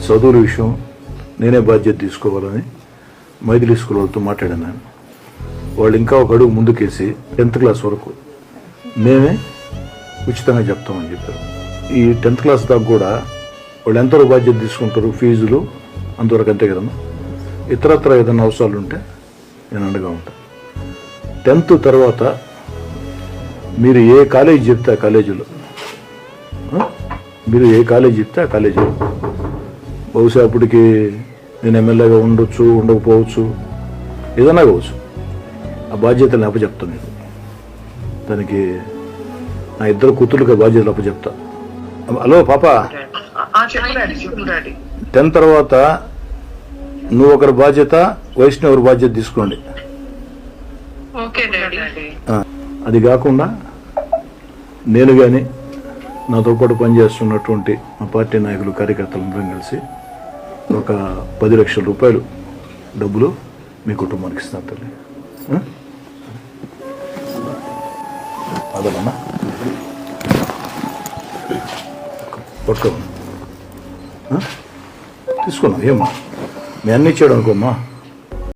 చదువుల విషయం నేనే బాధ్యత తీసుకోవాలని మైథిలి స్కూల్ వాళ్ళతో మాట్లాడాను నేను. వాళ్ళు ఇంకా ఒక అడుగు ముందుకేసి 10th క్లాస్ వరకు మేమే ఉచితంగా చెప్తామని చెప్పారు. ఈ 10th క్లాస్ దాకా కూడా వాళ్ళు ఎంతవరకు బాధ్యత తీసుకుంటారు, ఫీజులు అంతవరకు అంతే కదమ్మా. ఇతరత్ర ఏదైనా అవసరాలు ఉంటే నేను అండగా ఉంటాను. 10th తర్వాత మీరు ఏ కాలేజీ చెప్తే ఆ కాలేజీలో మీరు ఏ కాలేజీ చెప్తే ఆ కాలేజీలో బహుశా అప్పటికి నేను ఎమ్మెల్యేగా ఉండొచ్చు, ఉండకపోవచ్చు, ఏదైనా కావచ్చు. ఆ బాధ్యతలు అప్పచెప్తాను నేను. దానికి నా 2 కూతుర్లకి బాధ్యతలు అప్పచెప్తా. హలో పాప, 10 తర్వాత నువ్వు ఒకరి బాధ్యత, వైష్ణవ్ ఒకరి బాధ్యత తీసుకోండి. అది కాకుండా నేను కానీ నాతో పాటు పనిచేస్తున్నటువంటి మా పార్టీ నాయకులు, కార్యకర్తలందరం కలిసి ఒక 10 లక్షల రూపాయలు డబ్బులు మీ కుటుంబానికి ఇస్తాను తల్లి. అదమ్మా పట్టుకోమ్మా, తీసుకున్నాం. ఏమ్మా మీ అన్నీ ఇచ్చాడు అనుకోమ్మా.